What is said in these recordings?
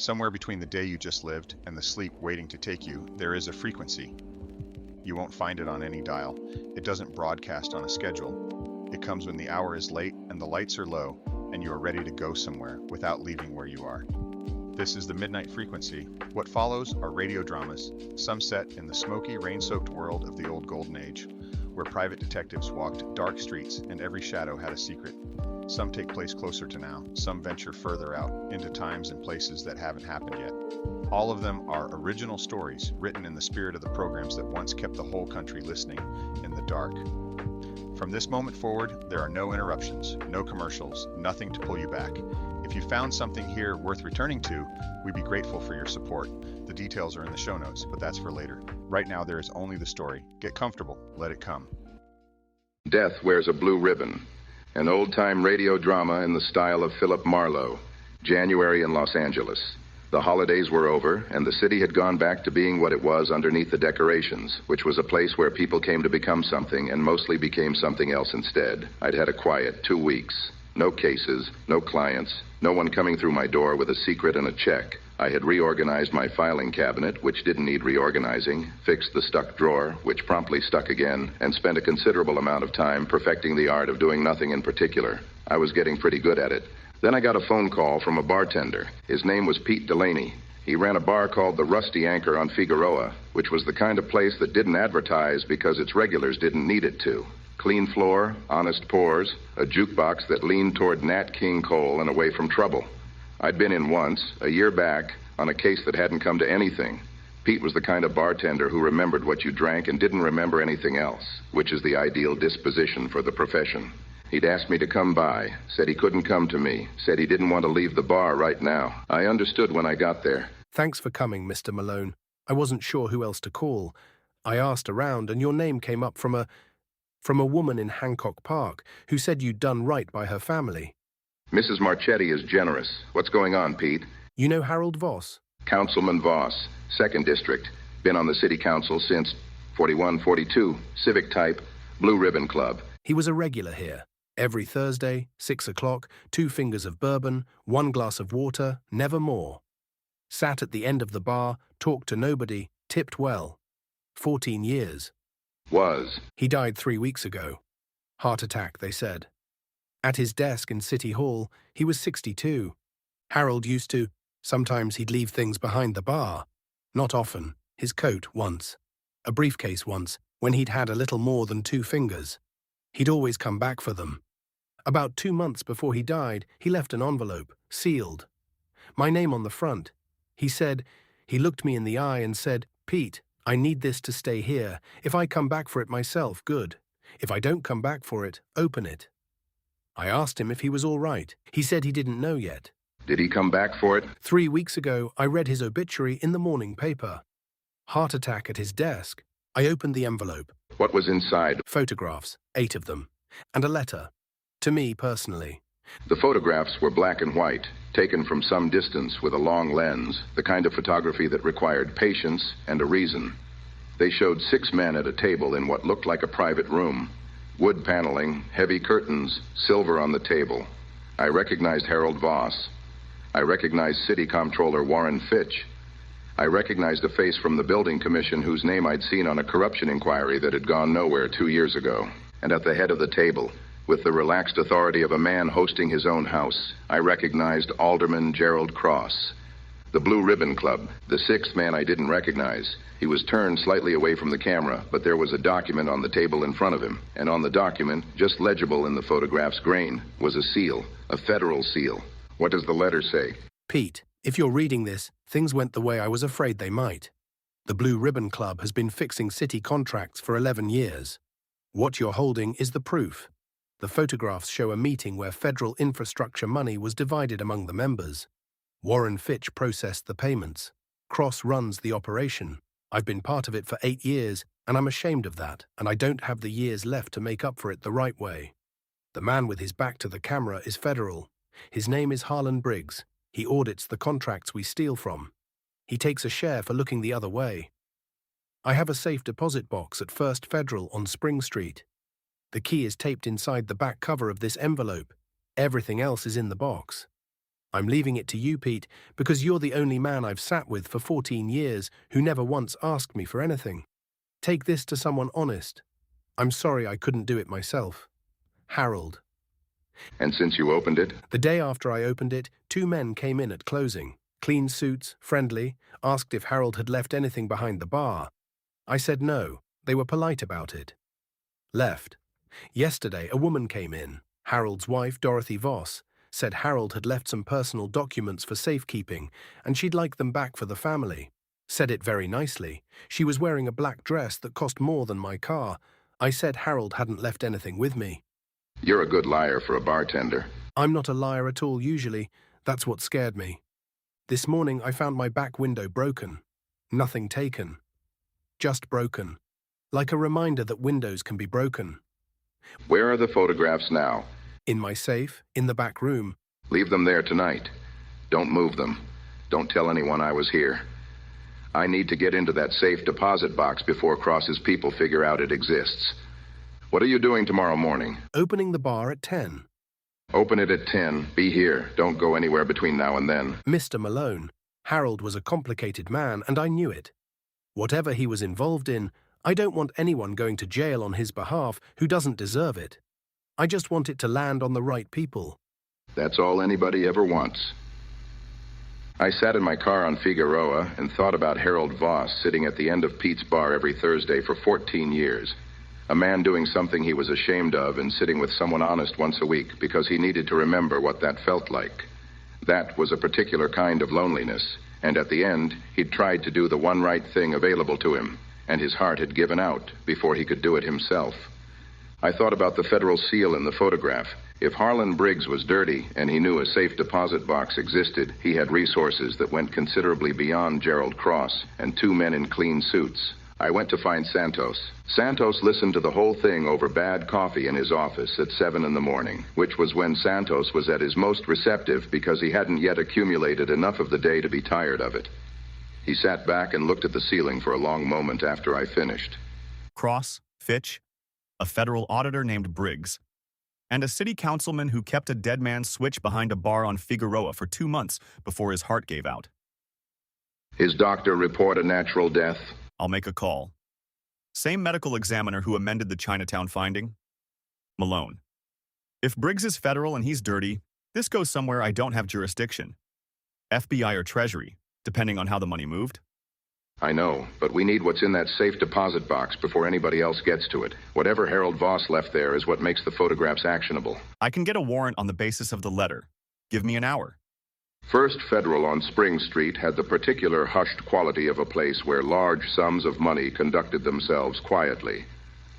Somewhere between the day you just lived and the sleep waiting to take you, there is a frequency. You won't find it on any dial. It doesn't broadcast on a schedule. It comes when the hour is late and the lights are low, and you are ready to go somewhere without leaving where you are. This is the midnight frequency. What follows are radio dramas, some set in the smoky, rain-soaked world of the old golden age, where private detectives walked dark streets and every shadow had a secret. Some take place closer to now, some venture further out, into times and places that haven't happened yet. All of them are original stories, written in the spirit of the programs that once kept the whole country listening in the dark. From this moment forward, there are no interruptions, no commercials, nothing to pull you back. If you found something here worth returning to, we'd be grateful for your support. The details are in the show notes, but that's for later. Right now, there is only the story. Get comfortable. Let it come. Death Wears a Blue Ribbon, an old-time radio drama in the style of Philip Marlowe. January in Los Angeles. The holidays were over, and the city had gone back to being what it was underneath the decorations, which was a place where people came to become something and mostly became something else instead. I'd had a quiet 2 weeks. No cases, no clients, no one coming through my door with a secret and a check. I had reorganized my filing cabinet, which didn't need reorganizing, fixed the stuck drawer, which promptly stuck again, and spent a considerable amount of time perfecting the art of doing nothing in particular. I was getting pretty good at it. Then I got a phone call from a bartender. His name was Pete Delaney. He ran a bar called the Rusty Anchor on Figueroa, which was the kind of place that didn't advertise because its regulars didn't need it to. Clean floor, honest pours, a jukebox that leaned toward Nat King Cole and away from trouble. I'd been in once, a year back, on a case that hadn't come to anything. Pete was the kind of bartender who remembered what you drank and didn't remember anything else, which is the ideal disposition for the profession. He'd asked me to come by, said he couldn't come to me, said he didn't want to leave the bar right now. I understood when I got there. Thanks for coming, Mr. Malone. I wasn't sure who else to call. I asked around and your name came up from a woman in Hancock Park who said you'd done right by her family. Mrs. Marchetti is generous. What's going on, Pete? You know Harold Voss? Councilman Voss, 2nd District. Been on the city council since 41-42. Civic type, Blue Ribbon Club. He was a regular here. Every Thursday, 6 o'clock, 2 fingers of bourbon, 1 glass of water, never more. Sat at the end of the bar, talked to nobody, tipped well. 14 years. Was. He died 3 weeks ago. Heart attack, they said. At his desk in City Hall, he was 62. Harold used to, sometimes he'd leave things behind the bar. Not often. His coat once. A briefcase once, when he'd had a little more than 2 fingers. He'd always come back for them. About 2 months before he died, he left an envelope, sealed. My name on the front. He said, he looked me in the eye and said, "Pete, I need this to stay here. If I come back for it myself, good. If I don't come back for it, open it." I asked him if he was all right. He said he didn't know yet. Did he come back for it? 3 weeks ago, I read his obituary in the morning paper. Heart attack at his desk. I opened the envelope. What was inside? Photographs, 8 of them, and a letter. To me, personally. The photographs were black and white, taken from some distance with a long lens, the kind of photography that required patience and a reason. They showed 6 men at a table in what looked like a private room. Wood paneling, heavy curtains, silver on the table. I recognized Harold Voss. I recognized City Comptroller Warren Fitch. I recognized a face from the building commission whose name I'd seen on a corruption inquiry that had gone nowhere 2 years ago. And at the head of the table, with the relaxed authority of a man hosting his own house, I recognized Alderman Gerald Cross. The Blue Ribbon Club, the 6th man I didn't recognize. He was turned slightly away from the camera, but there was a document on the table in front of him. And on the document, just legible in the photograph's grain, was a seal, a federal seal. What does the letter say? Pete, if you're reading this, things went the way I was afraid they might. The Blue Ribbon Club has been fixing city contracts for 11 years. What you're holding is the proof. The photographs show a meeting where federal infrastructure money was divided among the members. Warren Fitch processed the payments. Cross runs the operation. I've been part of it for 8 years, and I'm ashamed of that, and I don't have the years left to make up for it the right way. The man with his back to the camera is federal. His name is Harlan Briggs. He audits the contracts we steal from. He takes a share for looking the other way. I have a safe deposit box at First Federal on Spring Street. The key is taped inside the back cover of this envelope. Everything else is in the box. I'm leaving it to you, Pete, because you're the only man I've sat with for 14 years who never once asked me for anything. Take this to someone honest. I'm sorry I couldn't do it myself. Harold. And since you opened it? The day after I opened it, 2 men came in at closing. Clean suits, friendly, asked if Harold had left anything behind the bar. I said no. They were polite about it. Left. Yesterday, a woman came in. Harold's wife, Dorothy Voss, said Harold had left some personal documents for safekeeping, and she'd like them back for the family. Said it very nicely. She was wearing a black dress that cost more than my car. I said Harold hadn't left anything with me. You're a good liar for a bartender. I'm not a liar at all usually. That's what scared me. This morning I found my back window broken. Nothing taken. Just broken. Like a reminder that windows can be broken. Where are the photographs now? In my safe, in the back room. Leave them there tonight. Don't move them. Don't tell anyone I was here. I need to get into that safe deposit box before Cross's people figure out it exists. What are you doing tomorrow morning? Opening the bar at 10. Open it at 10. Be here. Don't go anywhere between now and then. Mr. Malone. Harold was a complicated man, and I knew it. Whatever he was involved in, I don't want anyone going to jail on his behalf who doesn't deserve it. I just want it to land on the right people. That's all anybody ever wants. I sat in my car on Figueroa and thought about Harold Voss sitting at the end of Pete's bar every Thursday for 14 years. A man doing something he was ashamed of and sitting with someone honest once a week because he needed to remember what that felt like. That was a particular kind of loneliness, and at the end, he'd tried to do the one right thing available to him, and his heart had given out before he could do it himself. I thought about the federal seal in the photograph. If Harlan Briggs was dirty and he knew a safe deposit box existed, he had resources that went considerably beyond Gerald Cross and 2 men in clean suits. I went to find Santos. Santos listened to the whole thing over bad coffee in his office at 7 in the morning, which was when Santos was at his most receptive because he hadn't yet accumulated enough of the day to be tired of it. He sat back and looked at the ceiling for a long moment after I finished. Cross, Fitch, a federal auditor named Briggs, and a city councilman who kept a dead man's switch behind a bar on Figueroa for 2 months before his heart gave out. His doctor report a natural death? I'll make a call. Same medical examiner who amended the Chinatown finding? Malone. If Briggs is federal and he's dirty, this goes somewhere I don't have jurisdiction. FBI or Treasury, depending on how the money moved. I know, but we need what's in that safe deposit box before anybody else gets to it. Whatever Harold Voss left there is what makes the photographs actionable. I can get a warrant on the basis of the letter. Give me an hour. First Federal on Spring Street had the particular hushed quality of a place where large sums of money conducted themselves quietly.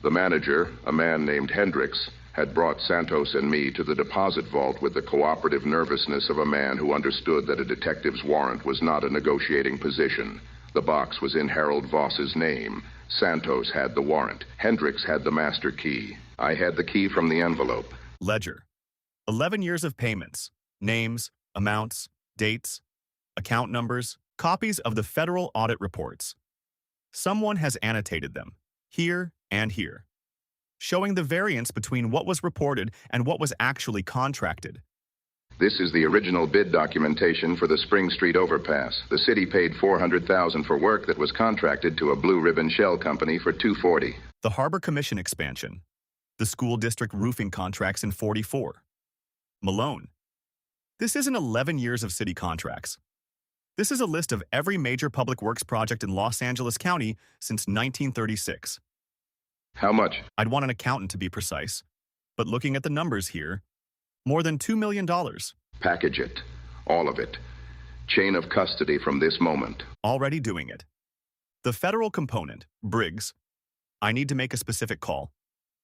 The manager, a man named Hendricks, had brought Santos and me to the deposit vault with the cooperative nervousness of a man who understood that a detective's warrant was not a negotiating position. The box was in Harold Voss's name. Santos had the warrant. Hendricks had the master key. I had the key from the envelope. Ledger. 11 years of payments. Names, amounts, dates, account numbers, copies of the federal audit reports. Someone has annotated them, here and here, showing the variance between what was reported and what was actually contracted. This is the original bid documentation for the Spring Street overpass. The city paid $400,000 for work that was contracted to a Blue Ribbon Shell company for $240,000. The Harbor Commission expansion. The school district roofing contracts in 44. Malone. This isn't 11 years of city contracts. This is a list of every major public works project in Los Angeles County since 1936. How much? I'd want an accountant to be precise, but looking at the numbers here, more than $2 million. Package it. All of it. Chain of custody from this moment. Already doing it. The federal component, Briggs. I need to make a specific call.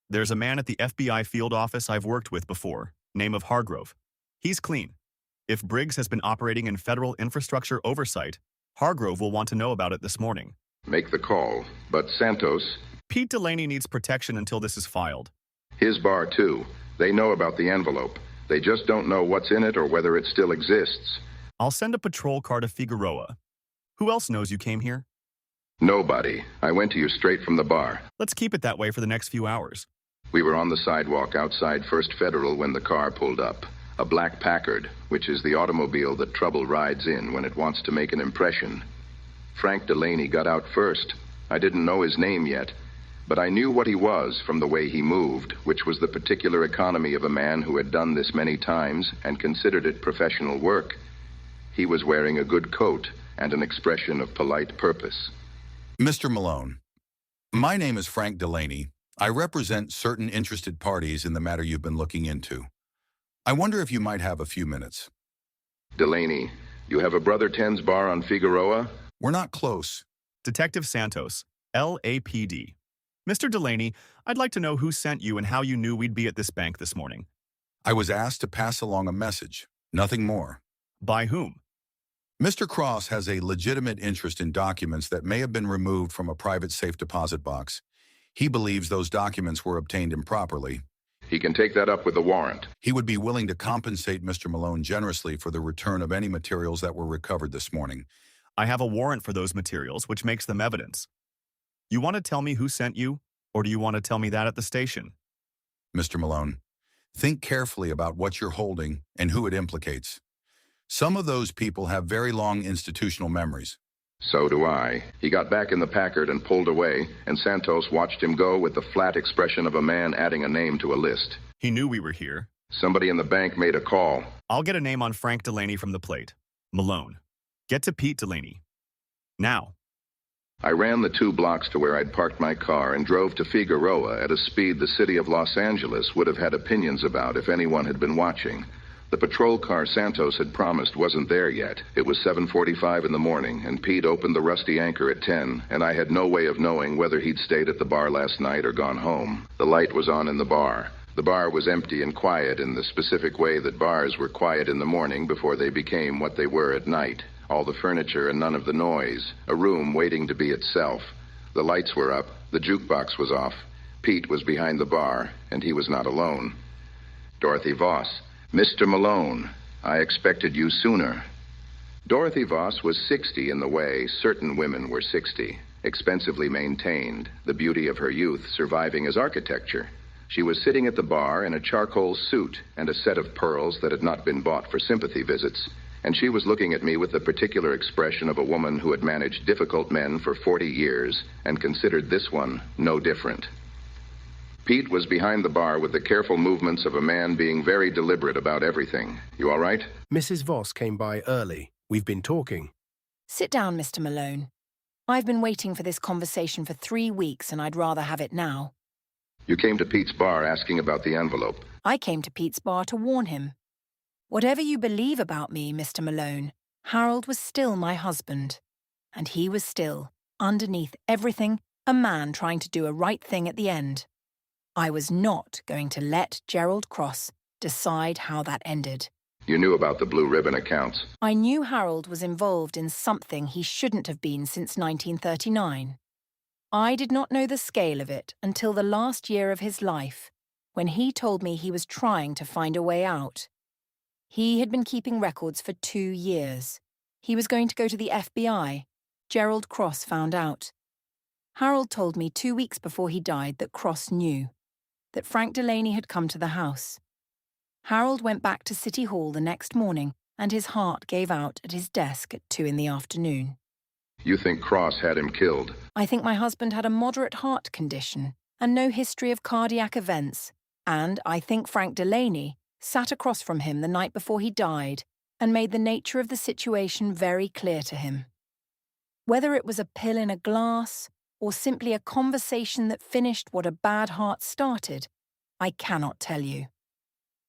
There's a man at the FBI field office I've worked with before, name of Hargrove. He's clean. If Briggs has been operating in federal infrastructure oversight, Hargrove will want to know about it this morning. Make the call. But Santos... Pete Delaney needs protection until this is filed. His bar, too. They know about the envelope. They just don't know what's in it or whether it still exists. I'll send a patrol car to Figueroa. Who else knows you came here? Nobody. I went to you straight from the bar. Let's keep it that way for the next few hours. We were on the sidewalk outside First Federal when the car pulled up. A black Packard, which is the automobile that trouble rides in when it wants to make an impression. Frank Delaney got out first. I didn't know his name yet, but I knew what he was from the way he moved, which was the particular economy of a man who had done this many times and considered it professional work. He was wearing a good coat and an expression of polite purpose. Mr. Malone, my name is Frank Delaney. I represent certain interested parties in the matter you've been looking into. I wonder if you might have a few minutes. Delaney, you have a Brother Ten's bar on Figueroa? We're not close. Detective Santos, LAPD. Mr. Delaney, I'd like to know who sent you and how you knew we'd be at this bank this morning. I was asked to pass along a message, nothing more. By whom? Mr. Cross has a legitimate interest in documents that may have been removed from a private safe deposit box. He believes those documents were obtained improperly. He can take that up with the warrant. He would be willing to compensate Mr. Malone generously for the return of any materials that were recovered this morning. I have a warrant for those materials, which makes them evidence. You want to tell me who sent you, or do you want to tell me that at the station? Mr. Malone, think carefully about what you're holding and who it implicates. Some of those people have very long institutional memories. So do I. He got back in the Packard and pulled away, and Santos watched him go with the flat expression of a man adding a name to a list. He knew we were here. Somebody in the bank made a call. I'll get a name on Frank Delaney from the plate. Malone. Get to Pete Delaney. Now. I ran the 2 blocks to where I'd parked my car and drove to Figueroa at a speed the city of Los Angeles would have had opinions about if anyone had been watching. The patrol car Santos had promised wasn't there yet. It was 7:45 in the morning, and Pete opened the Rusty Anchor at 10, and I had no way of knowing whether he'd stayed at the bar last night or gone home. The light was on in the bar. The bar was empty and quiet in the specific way that bars were quiet in the morning before they became what they were at night. All the furniture and none of the noise. A room waiting to be itself. The lights were up. The jukebox was off. Pete was behind the bar, and he was not alone. Dorothy Voss. Mr. Malone, I expected you sooner. Dorothy Voss was 60 in the way certain women were 60. Expensively maintained, the beauty of her youth surviving as architecture. She was sitting at the bar in a charcoal suit and a set of pearls that had not been bought for sympathy visits. And she was looking at me with the particular expression of a woman who had managed difficult men for 40 years and considered this one no different. Pete was behind the bar with the careful movements of a man being very deliberate about everything. You all right? Mrs. Voss came by early. We've been talking. Sit down, Mr. Malone. I've been waiting for this conversation for 3 weeks, and I'd rather have it now. You came to Pete's bar asking about the envelope. I came to Pete's bar to warn him. Whatever you believe about me, Mr. Malone, Harold was still my husband. And he was still, underneath everything, a man trying to do a right thing at the end. I was not going to let Gerald Cross decide how that ended. You knew about the blue ribbon accounts. I knew Harold was involved in something he shouldn't have been since 1939. I did not know the scale of it until the last year of his life, when he told me he was trying to find a way out. He had been keeping records for 2 years. He was going to go to the FBI. Gerald Cross found out. Harold told me 2 weeks before he died that Cross knew, that Frank Delaney had come to the house. Harold went back to City Hall the next morning, and his heart gave out at his desk at 2 in the afternoon. You think Cross had him killed? I think my husband had a moderate heart condition and no history of cardiac events, and I think Frank Delaney sat across from him the night before he died and made the nature of the situation very clear to him. Whether it was a pill in a glass or simply a conversation that finished what a bad heart started, I cannot tell you.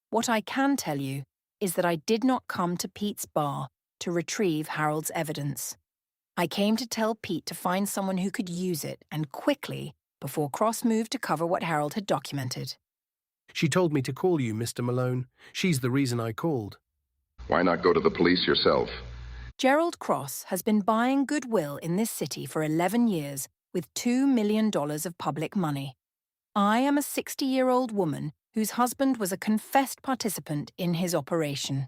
What I can tell you is that I did not come to Pete's bar to retrieve Harold's evidence. I came to tell Pete to find someone who could use it, and quickly, before Cross moved to cover what Harold had documented. She told me to call you, Mr. Malone. She's the reason I called. Why not go to the police yourself? Gerald Cross has been buying goodwill in this city for 11 years with $2 million of public money. I am a 60-year-old woman whose husband was a confessed participant in his operation.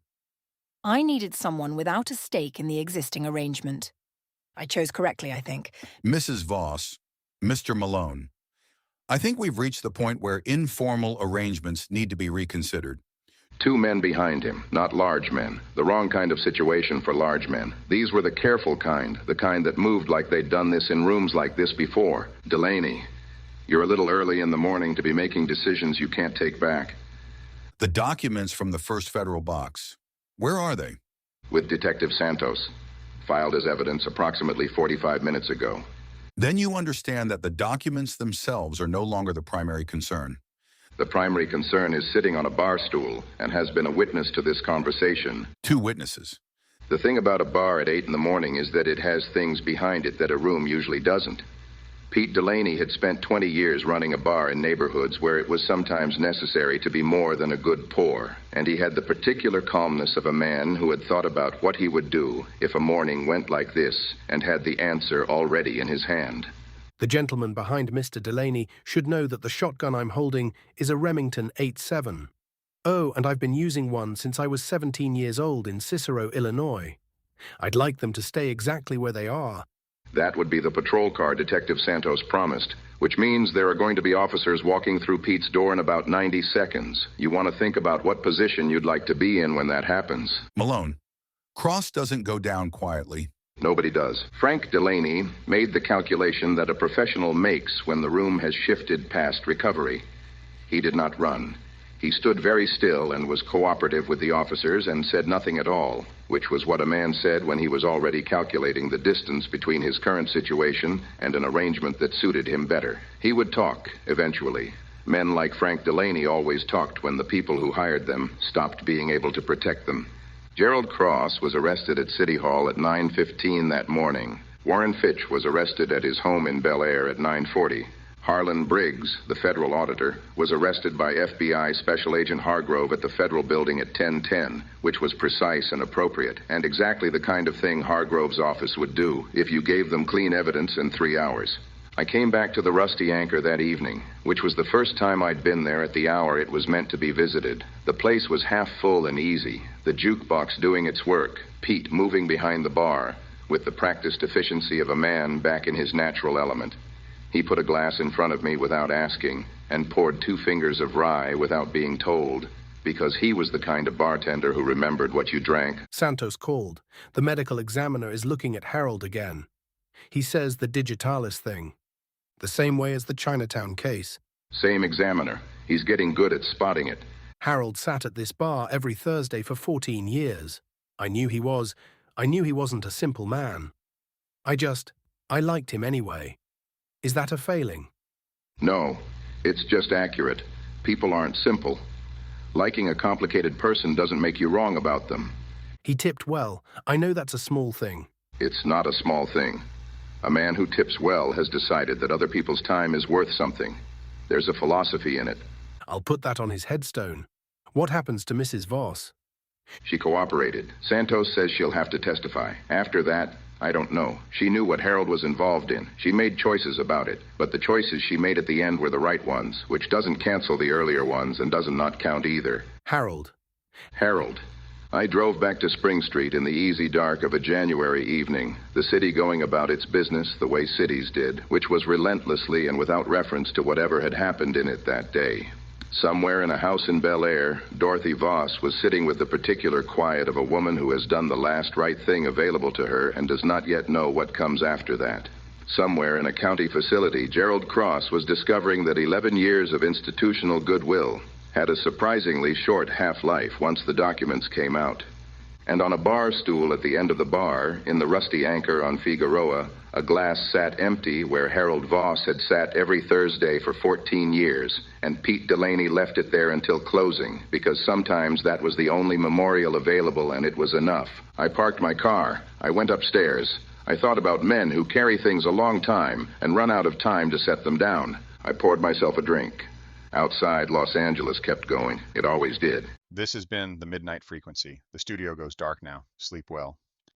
I needed someone without a stake in the existing arrangement. I chose correctly, I think. Mrs. Voss, Mr. Malone, I think we've reached the point where informal arrangements need to be reconsidered. Two men behind him, not large men. The wrong kind of situation for large men. These were the careful kind, the kind that moved like they'd done this in rooms like this before. Delaney, you're a little early in the morning to be making decisions you can't take back. The documents from the first federal box. Where are they? With Detective Santos. Filed as evidence approximately 45 minutes ago. Then you understand that the documents themselves are no longer the primary concern. The primary concern is sitting on a bar stool and has been a witness to this conversation. Two witnesses. The thing about a bar at 8 in the morning is that it has things behind it that a room usually doesn't. Pete Delaney had spent 20 years running a bar in neighborhoods where it was sometimes necessary to be more than a good pour, and he had the particular calmness of a man who had thought about what he would do if a morning went like this and had the answer already in his hand. The gentleman behind Mr. Delaney should know that the shotgun I'm holding is a Remington 8.7. Oh, and I've been using one since I was 17 years old in Cicero, Illinois. I'd like them to stay exactly where they are. That would be the patrol car Detective Santos promised, which means there are going to be officers walking through Pete's door in about 90 seconds. You want to think about what position you'd like to be in when that happens. Malone, Cross doesn't go down quietly. Nobody does. Frank Delaney made the calculation that a professional makes when the room has shifted past recovery. He did not run. He stood very still and was cooperative with the officers and said nothing at all, which was what a man said when he was already calculating the distance between his current situation and an arrangement that suited him better. He would talk, eventually. Men like Frank Delaney always talked when the people who hired them stopped being able to protect them. Gerald Cross was arrested at City Hall at 9:15 that morning. Warren Fitch was arrested at his home in Bel Air at 9:40. Harlan Briggs, the federal auditor, was arrested by FBI Special Agent Hargrove at the federal building at 10:10, which was precise and appropriate, and exactly the kind of thing Hargrove's office would do if you gave them clean evidence in 3 hours. I came back to the Rusty Anchor that evening, which was the first time I'd been there at the hour it was meant to be visited. The place was half full and easy, the jukebox doing its work, Pete moving behind the bar, with the practiced efficiency of a man back in his natural element. He put a glass in front of me without asking, and poured 2 fingers of rye without being told, because he was the kind of bartender who remembered what you drank. Santos called. The medical examiner is looking at Harold again. He says the digitalis thing. The same way as the Chinatown case. Same examiner. He's getting good at spotting it. Harold sat at this bar every Thursday for 14 years. I knew he wasn't a simple man. I liked him anyway. Is that a failing? No, it's just accurate. People aren't simple. Liking a complicated person doesn't make you wrong about them. He tipped well. I know that's a small thing. It's not a small thing. A man who tips well has decided that other people's time is worth something. There's a philosophy in it. I'll put that on his headstone. What happens to Mrs. Voss? She cooperated. Santos says she'll have to testify. After that, I don't know. She knew what Harold was involved in. She made choices about it, but the choices she made at the end were the right ones, which doesn't cancel the earlier ones and doesn't not count either. Harold. I drove back to Spring Street in the easy dark of a January evening, the city going about its business the way cities did, which was relentlessly and without reference to whatever had happened in it that day. Somewhere in a house in Bel Air, Dorothy Voss was sitting with the particular quiet of a woman who has done the last right thing available to her and does not yet know what comes after that. Somewhere in a county facility, Gerald Cross was discovering that 11 years of institutional goodwill had a surprisingly short half-life once the documents came out. And on a bar stool at the end of the bar, in the Rusty Anchor on Figueroa, a glass sat empty where Harold Voss had sat every Thursday for 14 years, and Pete Delaney left it there until closing, because sometimes that was the only memorial available and it was enough. I parked my car. I went upstairs. I thought about men who carry things a long time and run out of time to set them down. I poured myself a drink. Outside, Los Angeles kept going. It always did. This has been The Midnight Frequency. The studio goes dark now. Sleep well.